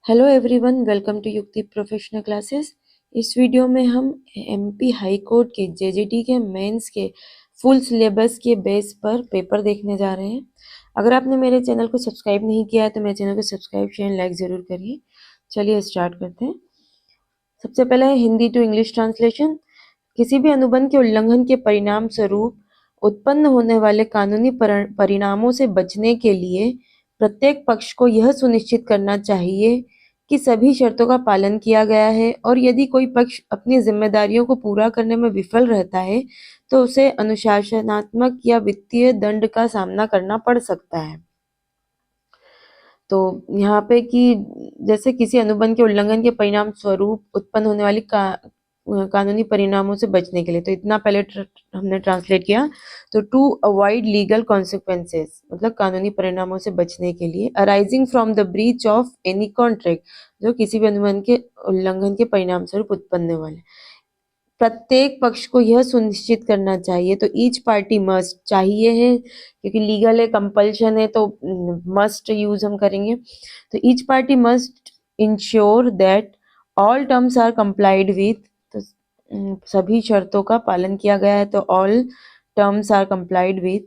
Hello everyone, welcome to युक्ति professional classes. इस video में हम एमपी हाई कोर्ट के जेजेटी के मेंस के फुल सिलेबस के बेस पर पेपर देखने जा रहे हैं। अगर आपने मेरे चैनल को सब्सक्राइब नहीं किया है तो मेरे चैनल को सब्सक्राइब शेयर लाइक ज़रूर करिए। चलिए स्टार्ट करते हैं। सबसे पहला है हिंदी टू इंग्लिश ट्रांसलेशन। किसी भी अनुबंध के उल्लंघन के परिणाम स्वरूप उत्पन्न होने वाले कानूनी परिणामों से बचने के लिए प्रत्येक पक्ष को यह सुनिश्चित करना चाहिए कि सभी शर्तों का पालन किया गया है, और यदि कोई पक्ष अपनी जिम्मेदारियों को पूरा करने में विफल रहता है तो उसे अनुशासनात्मक या वित्तीय दंड का सामना करना पड़ सकता है। तो यहाँ पे कि जैसे किसी अनुबंध के उल्लंघन के परिणाम स्वरूप उत्पन्न होने वाली कानूनी परिणामों से बचने के लिए, तो इतना पहले हमने ट्रांसलेट किया। तो टू अवॉइड लीगल कॉन्सिक्वेंसेस मतलब कानूनी परिणामों से बचने के लिए, arising from the breach of any contract, जो किसी भी अनुबंध के उल्लंघन के परिणाम स्वरूप उत्पन्न वाले, प्रत्येक पक्ष को यह सुनिश्चित करना चाहिए। तो ईच पार्टी मस्ट चाहिए है, क्योंकि लीगल है, कंपल्शन है, तो मस्ट यूज हम करेंगे। तो each party must ensure that all terms are complied with, तो सभी शर्तों का पालन किया गया है, तो all terms are complied with.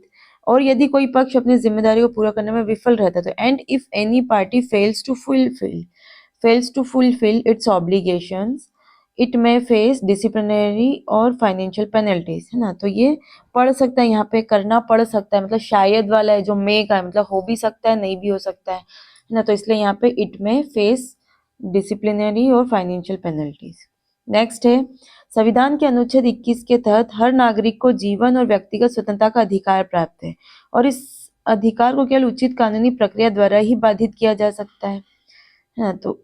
और यदि कोई पक्ष अपनी जिम्मेदारी को पूरा करने में विफल रहता है, तो and if any party fails to fulfill its obligations, it में फेस डिसिप्लिनरी और फाइनेंशियल पेनल्टीज, है ना। तो ये पढ़ सकता है, यहाँ पे करना पड़ सकता है, मतलब शायद वाला है जो मे का है, मतलब हो भी सकता है नहीं भी हो सकता है ना। तो इसलिए यहाँ पे इट में फेस डिसिप्लिनरी और फाइनेंशियल पेनल्टीज। नेक्स्ट है संविधान के अनुच्छेद 21 के तहत हर नागरिक को जीवन और व्यक्तिगत स्वतंत्रता का अधिकार प्राप्त है, और इस अधिकार को केवल उचित कानूनी प्रक्रिया द्वारा ही बाधित किया जा सकता है। हाँ, तो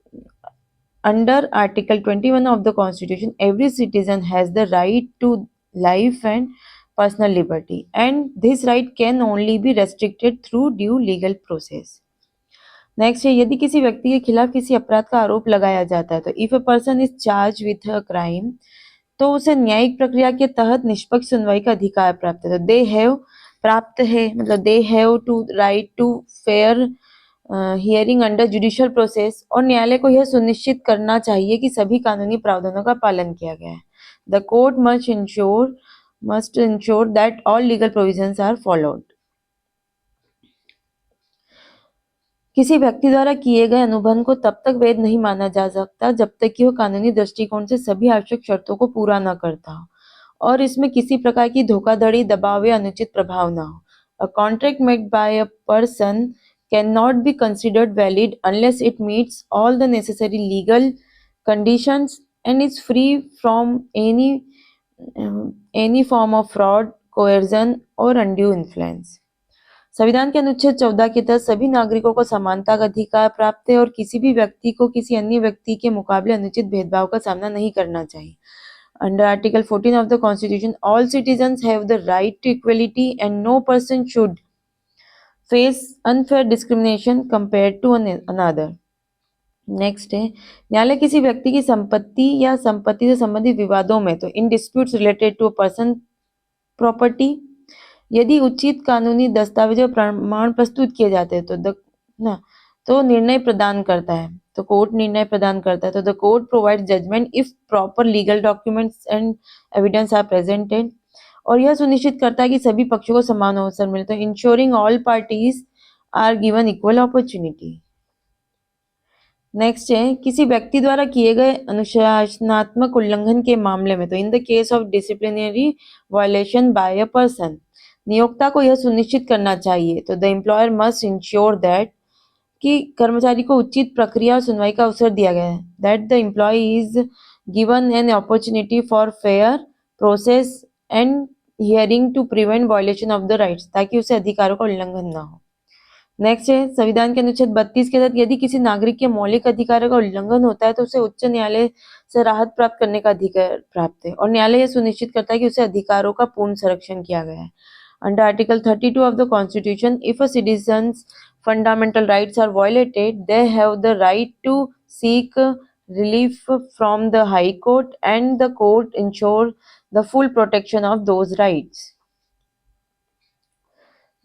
under Article 21 of the Constitution, every citizen has the right to life and personal liberty, and this right can only be restricted through due legal process. Next है यदि किसी व्यक्ति के खिलाफ किसी अपराध का आरोप लगाया जाता है, तो if a person is charge with a crime, तो उसे न्यायिक प्रक्रिया के तहत निष्पक्ष सुनवाई का अधिकार प्राप्त है। तो दे हैव प्राप्त है, मतलब they have to right to fair hearing under judicial process, और न्यायालय को यह सुनिश्चित करना चाहिए कि सभी कानूनी प्रावधानों का पालन किया गया है। The court must ensure that all legal provisions are followed. किसी व्यक्ति द्वारा किए गए अनुबंध को तब तक वैध नहीं माना जा सकता जब तक कि वह कानूनी दृष्टिकोण से सभी आवश्यक शर्तों को पूरा न करता हो, और इसमें किसी प्रकार की धोखाधड़ी, दबाव या अनुचित प्रभाव न हो। A contract made by a person cannot be considered valid unless it meets all the necessary legal conditions and is free from any form of fraud, coercion or undue influence. संविधान के अनुच्छेद 14 के तहत सभी नागरिकों को समानता का अधिकार प्राप्त है, और किसी भी व्यक्ति को किसी अन्य व्यक्ति के मुकाबले अनुचित भेदभाव का सामना नहीं करना चाहिए। Under Article 14 of the Constitution, all citizens have the right to equality and no person should face unfair discrimination compared to another. Next है न्यायालय किसी व्यक्ति की संपत्ति या संपत्ति से संबंधित विवादों में, तो in disputes related to person property, यदि उचित कानूनी दस्तावेज और प्रमाण प्रस्तुत किए जाते हैं तो निर्णय प्रदान करता है, तो कोर्ट निर्णय प्रदान करता है। तो the court provide judgement if proper legal documents and evidence are presented, और यह सुनिश्चित करता है कि सभी पक्षों को समान अवसर मिले, तो ensuring all parties are given equal opportunity. Next है किसी व्यक्ति द्वारा किए गए अनुशासनात्मक उल्लंघन के मामले में, तो in the case of disciplinary violation by a person, नियोक्ता को यह सुनिश्चित करना चाहिए, तो the employer must ensure that कि कर्मचारी को उचित प्रक्रिया और सुनवाई का अवसर दिया गया है, that the employee is given an opportunity for fair process and hearing to prevent violation of the rights, ताकि उसे अधिकारों का उल्लंघन न हो। नेक्स्ट है संविधान के अनुच्छेद 32 के तहत यदि किसी नागरिक के मौलिक अधिकारों का उल्लंघन होता है, तो उसे उच्च न्यायालय से राहत प्राप्त करने का अधिकार प्राप्त है, और न्यायालय यह सुनिश्चित करता है कि उसे अधिकारों का पूर्ण संरक्षण किया गया है। Under article 32 of the constitution, if a citizen's fundamental rights are violated, they have the right to seek relief from the high court and the court ensure the full protection of those rights.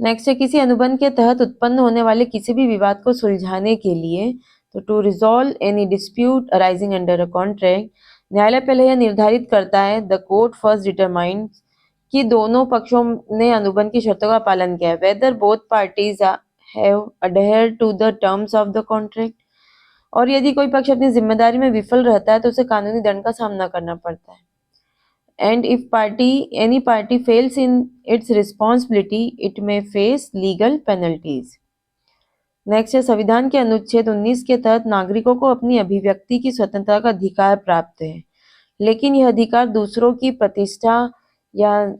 Next है किसी अनुबंध के तहत उत्पन्न होने वाले किसी भी विवाद को सुलझाने के लिए तो to resolve any dispute arising under a contract, न्यायालय पहले यह निर्धारित करता है, द कोर्ट फर्स्ट डिटरमाइंस, कि दोनों पक्षों ने अनुबंध की शर्तों का पालन किया है, whether both parties have adhere to the terms of the contract, और यदि कोई पक्ष अपनी जिम्मेदारी में विफल रहता है तो उसे कानूनी दंड का सामना करना पड़ता है। And if any party fails in its responsibility it may face legal penalties. Next है, संविधान के अनुच्छेद 19 के तहत नागरिकों को अपनी अभिव्यक्ति की स्वतंत्रता का अधिकार प्राप्त है, लेकिन यह अधिकार दूसरों की प्रतिष्ठा या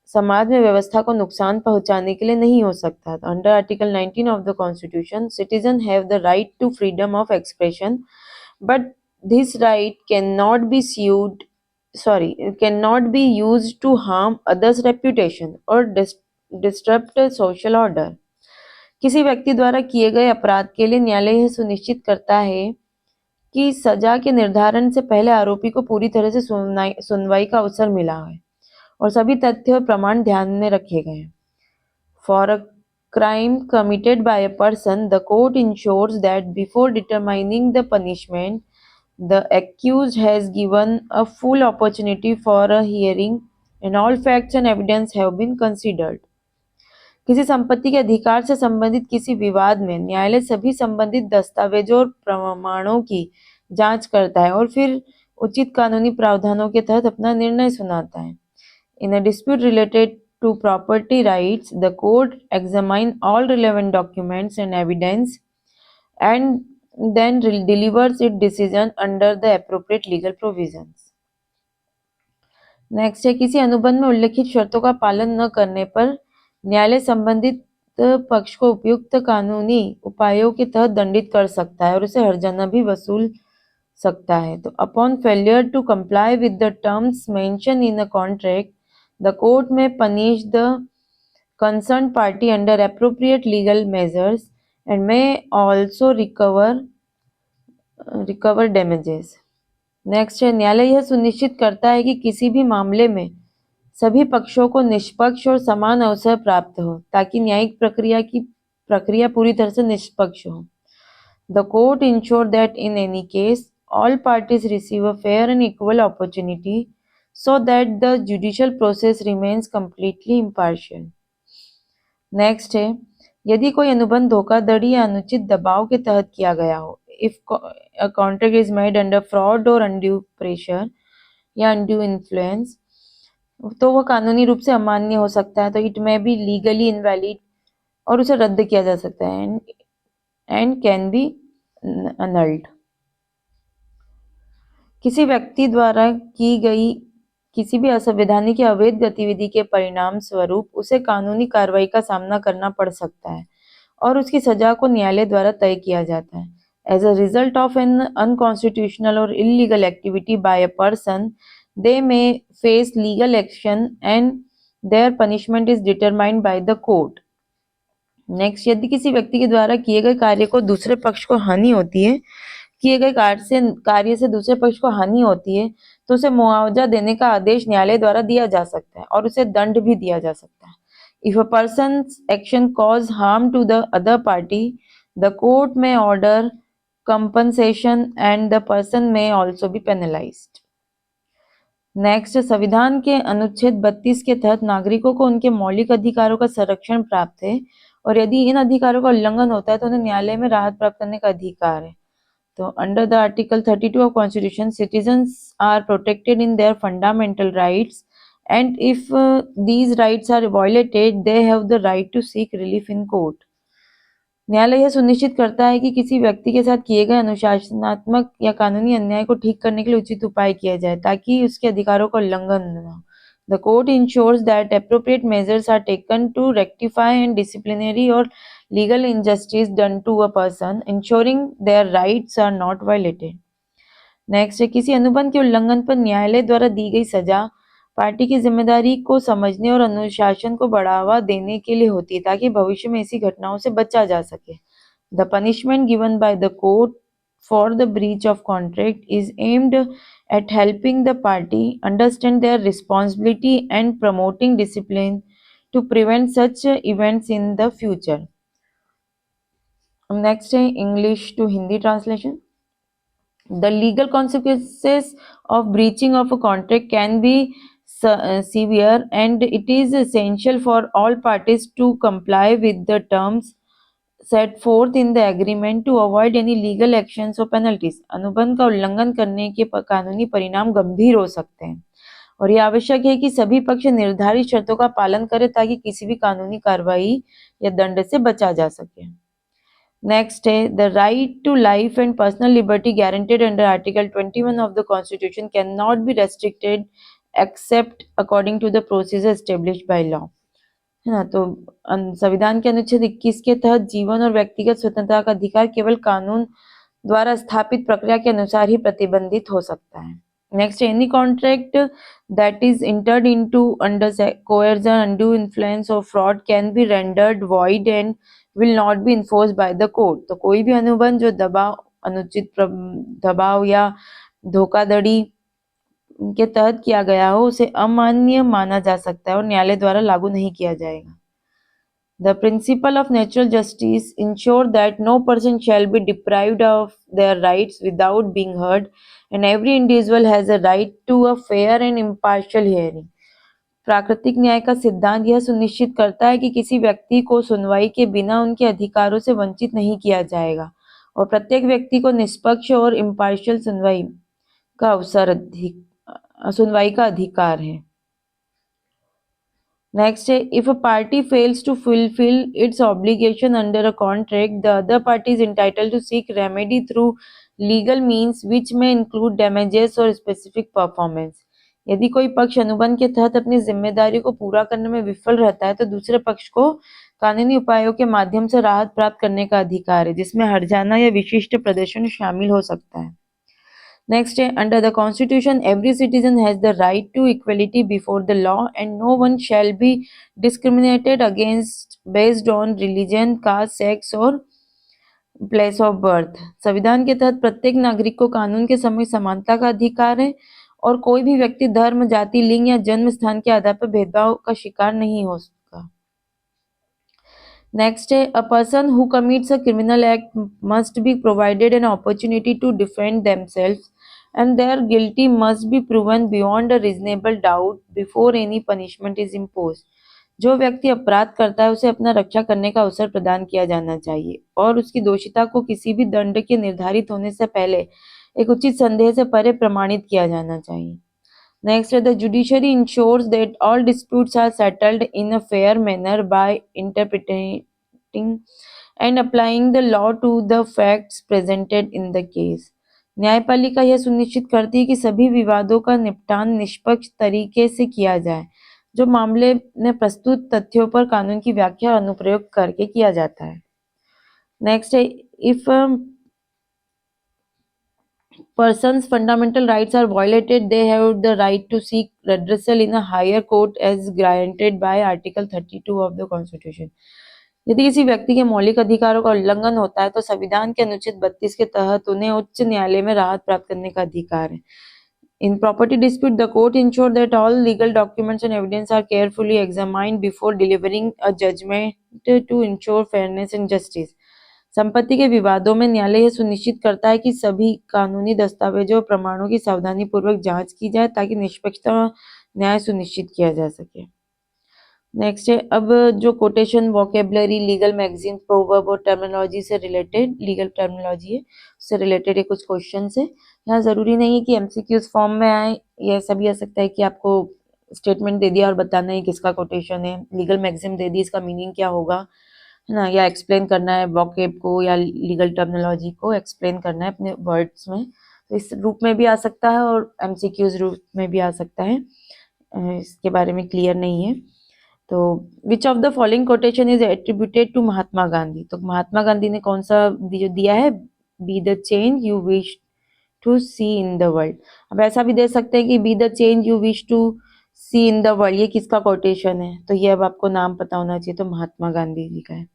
समाज में व्यवस्था को नुकसान पहुंचाने के लिए नहीं हो सकता। Under article 19 of the constitution, citizen have the right to freedom of expression, but this right can not be used to harm others reputation और डिस्टर्ब सोशल ऑर्डर। किसी व्यक्ति द्वारा किए गए अपराध के लिए न्यायालय यह सुनिश्चित करता है कि सजा के निर्धारण से पहले आरोपी को पूरी तरह से सुनवाई का अवसर मिला है और सभी तथ्य और प्रमाण ध्यान में रखे गए हैं। For a crime committed by a person, the court ensures that before determining the punishment, the accused has given a full opportunity for a hearing and all facts and evidence have been considered. किसी संपत्ति के अधिकार से संबंधित किसी विवाद में न्यायालय सभी संबंधित दस्तावेजों और प्रमाणों की जांच करता है और फिर उचित कानूनी प्रावधानों के तहत अपना निर्णय सुनाता है। In a dispute related to property rights, the court examines all relevant documents and evidence and then delivers its decision under the appropriate legal provisions. Next है, किसी अनुबंध में उल्लिखित शर्तों का पालन न करने पर न्यायालय संबंधित पक्ष को उपयुक्त कानूनी उपायों के तहत दंडित कर सकता है और उसे हर्जाना भी वसूल सकता है। तो upon failure to comply with the terms mention in a contract, the court may punish the concerned party under appropriate legal measures and may also recover damages. Next है, न्यायालय यह सुनिश्चित करता है कि किसी भी मामले में सभी पक्षों को निष्पक्ष और समान अवसर प्राप्त हो ताकि न्यायिक प्रक्रिया पूरी तरह से निष्पक्ष हो। The court ensure that in any case all parties receive a fair and equal opportunity so that the judicial process remains completely impartial. Next है, यदि कोई अनुबंध धोखाधड़ी या अनुचित दबाव के तहत किया गया हो, if a contract is made under fraud और अनड्यू प्रेशर या अनड्यू इन्फ्लुएंस, तो वह कानूनी रूप से अमान्य हो सकता है, तो it may be legally invalid और उसे रद्द किया जा सकता है एंड कैन बी annulled. किसी व्यक्ति द्वारा की गई किसी भी असंवैधानिक या अवैध गतिविधि के परिणाम स्वरूप उसे कानूनी कार्रवाई का सामना करना पड़ सकता है और उसकी सजा को न्यायालय द्वारा तय किया जाता है। As a result of an unconstitutional or illegal activity by a person, they may face legal action and their punishment is determined by the court. Next, यदि किसी व्यक्ति के द्वारा किए गए कार्य को दूसरे पक्ष को हानि होती है किए गए कार्य से दूसरे पक्ष को हानि होती है तो उसे मुआवजा देने का आदेश न्यायालय द्वारा दिया जा सकता है और उसे दंड भी दिया जा सकता है। If a person's action cause harm to the other party, the court may order compensation and the person may also be penalized. Next, संविधान के अनुच्छेद 32 के तहत नागरिकों को उनके मौलिक अधिकारों का संरक्षण प्राप्त है और यदि इन अधिकारों का उल्लंघन होता है तो उन्हें न्यायालय में राहत प्राप्त करने का अधिकार है। तो under the article 32 of constitution, citizens are protected in their fundamental rights and if these rights are violated they have the right to seek relief in court. न्यायालय यह सुनिश्चित करता है कि किसी व्यक्ति के साथ किए गए अनुशासनात्मक या कानूनी अन्याय को ठीक करने के लिए उचित उपाय किया जाए ताकि उसके अधिकारों का उल्लंघन न हो। The court ensures that appropriate measures are taken to rectify and disciplinary और legal injustice done to a person, ensuring their rights are not violated. Next है, किसी अनुबंध के उल्लंघन पर न्यायालय द्वारा दी गई सजा पार्टी की जिम्मेदारी को समझने और अनुशासन को बढ़ावा देने के लिए होती है ताकि भविष्य में ऐसी घटनाओं से बचा जा सके। The punishment given by the court for the breach of contract is aimed at helping the party understand their responsibility and promoting discipline to prevent such events in the future. Next है English to Hindi translation. The legal consequences of breaching of a contract can be severe, and it is essential for all parties to comply with the terms set forth in the agreement to avoid any legal actions or penalties. अनुबंध का उल्लंघन करने के कानूनी परिणाम गंभीर हो सकते हैं और यह आवश्यक है कि सभी पक्ष निर्धारित शर्तों का पालन करें ताकि किसी भी कानूनी कार्रवाई या दंड से बचा जा सके। नेक्स्ट है the right to life and personal liberty guaranteed under article 21 of the constitution can not be restricted except according to the procedure established by law. है ना, तो संविधान के अनुच्छेद 21 के तहत जीवन और व्यक्तिगत स्वतंत्रता का अधिकार केवल कानून द्वारा स्थापित प्रक्रिया के अनुसार ही प्रतिबंधित हो सकता है। Next, any contract that is entered into under coercion, undue influence or fraud can be rendered void and will not be enforced by the court। तो कोई भी अनुबंध जो दबाव, अनुचित दबाव या धोखाधड़ी के तहत किया गया हो उसे अमान्य माना जा सकता है और न्यायालय द्वारा लागू नहीं किया जाएगा। The principle of natural justice ensure that no person shall be deprived of their rights without being heard, and every individual has a right to a fair and impartial hearing। प्राकृतिक न्याय का सिद्धांत यह सुनिश्चित करता है कि किसी व्यक्ति को सुनवाई के बिना उनके अधिकारों से वंचित नहीं किया जाएगा और प्रत्येक व्यक्ति को निष्पक्ष और इम्पार्शियल सुनवाई का अधिकार है। Next, if a party fails to fulfill its obligation under a contract, the other party is entitled to seek remedy through legal means, which may include damages or specific performance। यदि कोई पक्ष अनुबंध के तहत अपनी जिम्मेदारी को पूरा करने में विफल रहता है तो दूसरे पक्ष को कानूनी उपायों के माध्यम से राहत प्राप्त करने का अधिकार है, जिसमें हर्जाना या विशिष्ट प्रदर्शन शामिल हो सकता है। Next, under the Constitution, every citizen has the right to equality before the law, and no one shall be discriminated against based on religion, caste, sex or place of birth. संविधान के तहत प्रत्येक नागरिक को कानून के समक्ष समानता का अधिकार है और कोई भी व्यक्ति धर्म, जाति, लिंग या जन्म स्थान के आधार पर भेदभाव का शिकार नहीं हो सकता। नेक्स्ट है a person who commits a criminal act must be provided an opportunity to defend themselves and their guilty must be proven beyond a reasonable doubt before any punishment is imposed। जो व्यक्ति अपराध करता है उसे अपना रक्षा करने का अवसर प्रदान किया जाना चाहिए और उसकी दोषिता को किसी भी दंड के निर्धारित होने से पहले एक उचित संदेह से परे प्रमाणित किया जाना चाहिए। Next, the judiciary ensures that all disputes are settled in a fair manner by interpreting and applying the law to the facts presented in the case. न्यायपालिका यह सुनिश्चित करती है कि सभी विवादों का निपटान निष्पक्ष तरीके से किया जाए जो मामले में प्रस्तुत तथ्यों पर कानून की व्याख्या और अनुप्रयोग करके किया जाता है। नेक्स्ट है if person's fundamental rights are violated, they have the right to seek redressal in a higher court as granted by Article 32 of the Constitution। यदि किसी व्यक्ति के मौलिक अधिकारों का उल्लंघन होता है तो संविधान के अनुच्छेद 32 के तहत उन्हें उच्च न्यायालय में राहत प्राप्त करने का अधिकार है। In property dispute, the court ensure that all legal documents and evidence are carefully examined before delivering a judgment to ensure fairness and justice। संपत्ति के विवादों में न्यायालय यह सुनिश्चित करता है कि सभी कानूनी दस्तावेजों और प्रमाणों की सावधानीपूर्वक जांच की जाए ताकि निष्पक्षता और न्याय सुनिश्चित किया जा सके। नेक्स्ट है अब जो quotation, vocabulary, legal magazine, proverb और टर्मिनोलॉजी से रिलेटेड, लीगल टर्मिनोलॉजी है उससे रिलेटेड ये कुछ क्वेश्चन है। यहाँ जरूरी नहीं है कि एमसीक्यूज फॉर्म में आए, ये ऐसा भी आ सकता है कि आपको स्टेटमेंट दे दिया और बताना है किसका कोटेशन है, लीगल मैगजीन दे दी इसका मीनिंग क्या होगा, है ना, या एक्सप्लेन करना है वोकेब को या लीगल टर्मिनोलॉजी को एक्सप्लेन करना है अपने वर्ड्स में, तो इस रूप में भी आ सकता है और एमसीक्यूज रूप में भी आ सकता है, इसके बारे में क्लियर नहीं है। तो which of the following quotation is attributed to Mahatma Gandhi. तो महात्मा गांधी ने कौन सा दिया है, be the change you wish to see in the world. अब ऐसा भी दे सकते हैं कि be the change you wish to see in the world, ये किसका कोटेशन है, तो ये अब आपको नाम पता होना चाहिए, तो महात्मा गांधी जी का है।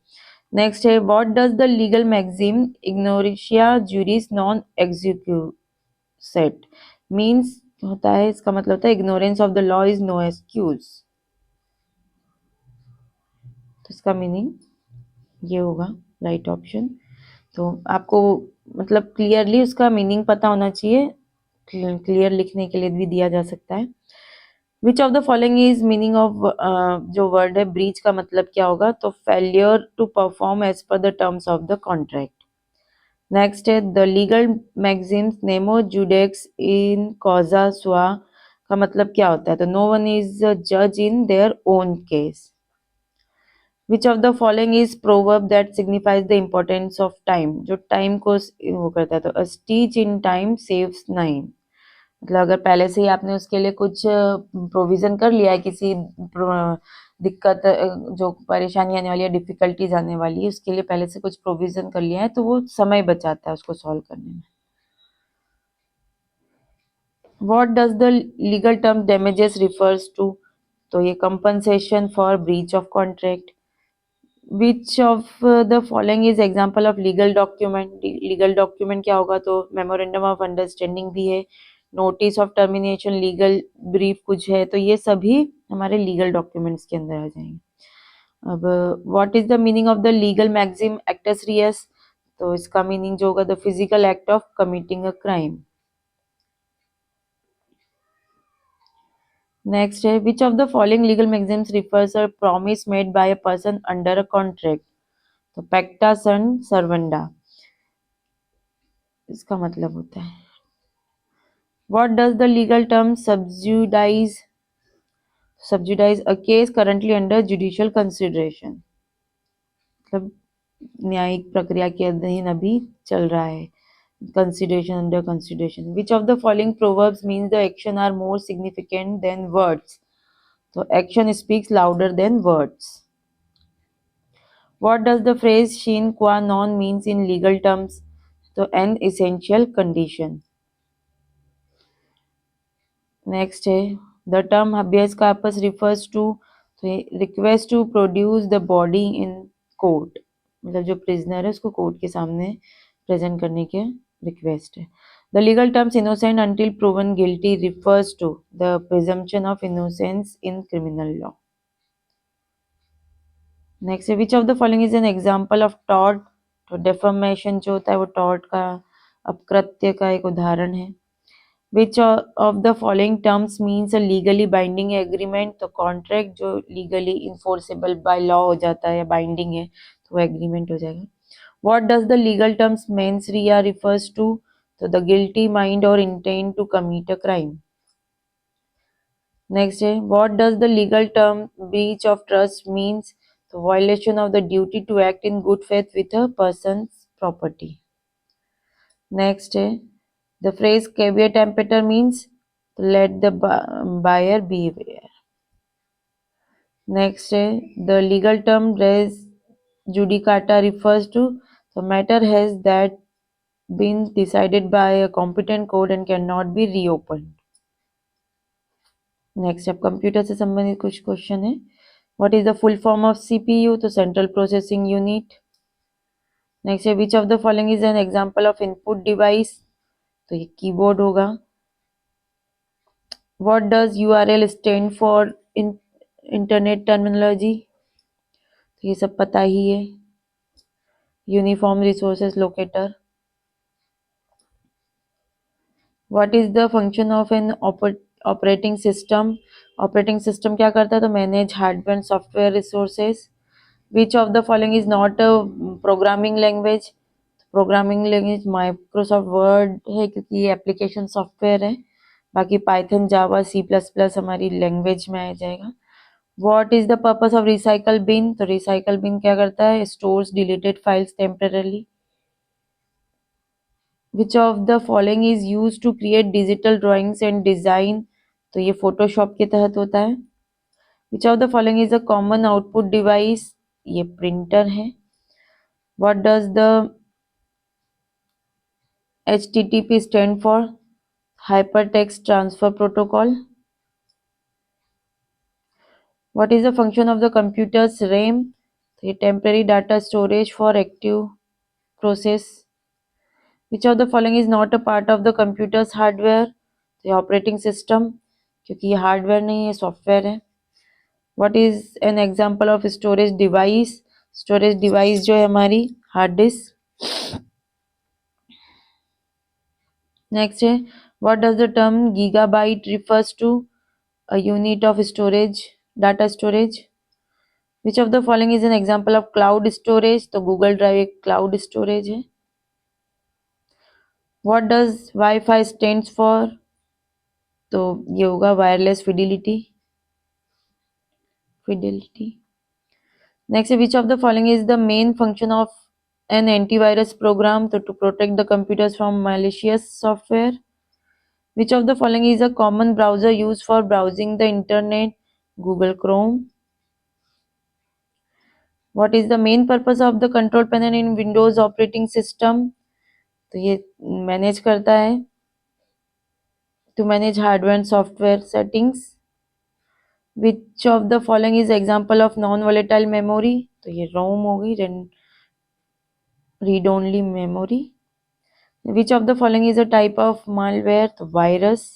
नेक्स्ट है what does the legal magazine ignorantia juris non excusat means होता है, इसका मतलब होता है ignorance of the law is no excuse, तो इसका मीनिंग ये होगा राइट ऑप्शन। तो आपको मतलब क्लियरली उसका मीनिंग पता होना चाहिए, क्लियर लिखने के लिए भी दिया जा सकता है। Which of the following is meaning of, जो वर्ड है ब्रीच का मतलब क्या होगा, तो failure to perform as per the terms of the contract. Next है the legal maxims nemo judex in causa sua का मतलब क्या होता है, तो नो वन इज अ जज in their own case. Which of the following is proverb that signifies the importance of time, जो time को वो करता है, तो a stitch in time saves nine. मतलब अगर पहले से ही आपने उसके लिए कुछ प्रोविजन कर लिया है, किसी दिक्कत, जो परेशानी आने वाली है, डिफिकल्टीज आने वाली है, उसके लिए पहले से कुछ प्रोविजन कर लिया है, तो वो समय बचाता है उसको सॉल्व करने में। What does the legal term damages refers to, तो ये compensation for breach of contract. Which of the following is example of legal document, legal document क्या होगा, तो मेमोरेंडम ऑफ अंडरस्टैंडिंग भी है, notice of termination, legal brief कुछ है, तो ये सभी हमारे लीगल डॉक्यूमेंट्स के अंदर आ जाएंगे। अब what is the meaning of the legal maxim actus reus, तो इसका मीनिंग जो होगा the physical act of committing a crime. Next है which of the following legal maxims refers a promise made by a person under a contract, तो pacta sunt servanda इसका मतलब होता है। What does the legal term sub judice, sub judice a case currently under judicial consideration, मतलब न्यायिक प्रक्रिया के अधीन अभी चल रहा है, consideration, under consideration. Which of the following proverbs means the action are more significant than words, तो action speaks louder than words. What does the phrase sine qua non means in legal terms? तो an essential condition. Next है the term habeas corpus refers to, तो request to produce the body in court, मतलब जो prisoner है उसको court के सामने present करने के रिक्वेस्ट है। The legal terms innocent until proven guilty refers to the presumption of innocence in criminal law. Next है which of the following is an example of tort, तो डेफर्मेशन जो होता है वो टॉर्ट का, अपकृत्य का एक उदाहरण है। Which of the following terms means a legally binding agreement, तो कॉन्ट्रैक्ट जो लीगली इन्फोर्सेबल बाय लॉ हो जाता है या बाइंडिंग है तो वो एग्रीमेंट हो जाएगा। What does the legal terms mens rea refers to, तो द गिल्टी माइंड और intent to commit a crime. Next है what does the legal term breach of trust means, तो violation of the duty to act in good faith with a person property. Next है the phrase caveat emptor means let the buyer be aware. Next है the legal term res judicata refers to, the matter has that been decided by a competent court and cannot be reopened. Next अब computer से संबंधित कुछ question है। What is the full form of CPU, तो central processing unit. Next है which of the following is an example of input device, तो ये keyboard होगा। What does URL stand for in internet terminology, तो ये सब पता ही है, uniform resources locator. What is the function of an operating system, operating system क्या करता है, तो manage hardware and software resources. Which of the following is not a programming language, programming language Microsoft Word है क्योंकि ये application software है, बाकी Python Java C plus plus हमारी लैंग्वेज में आ जाएगा। What is the purpose of recycle bin, तो रिसाइकल बिन क्या करता है, stores deleted files temporary. Which of the following is use to create digital drawings and design, तो ये फोटोशॉप के तहत होता है। Which of the following is a common output device, ये प्रिंटर है। What does the HTTP stand for, hypertext transfer protocol. What is the function of the computer's RAM, the temporary data storage for active process. Which of the following is not a part of the computer's hardware, the operating system, क्योंकि ये hardware नहीं है software है। What is an example of storage device, storage device जो है हमारी hard disk. Next है, what does the term gigabyte refers to? A unit of storage, data storage. Which of the following is an example of cloud storage? तो Google Drive एक cloud storage है। What does WiFi stands for? तो ये होगा wireless fidelity, fidelity. Next, which of the following is the main function of an antivirus program? To protect the computers from malicious software. Which of the following is a common browser used for browsing the internet? Google Chrome. What is the main purpose of the control panel in Windows operating system? तो ये manage करता है, to manage hardware and software settings. Which of the following is example of non-volatile memory? तो ये ROM होगी, read only memory. Which of the following is a type of malware? तो virus.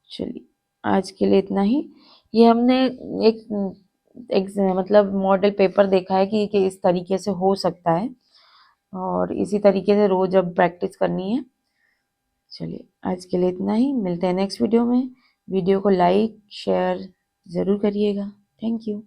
चलिए आज के लिए इतना ही। ये हमने एक मतलब मॉडल पेपर देखा है कि इस तरीके से हो सकता है, और इसी तरीके से रोज अब प्रैक्टिस करनी है। चलिए आज के लिए इतना ही, मिलते हैं नेक्स्ट वीडियो में। वीडियो को लाइक शेयर ज़रूर करिएगा। Thank you.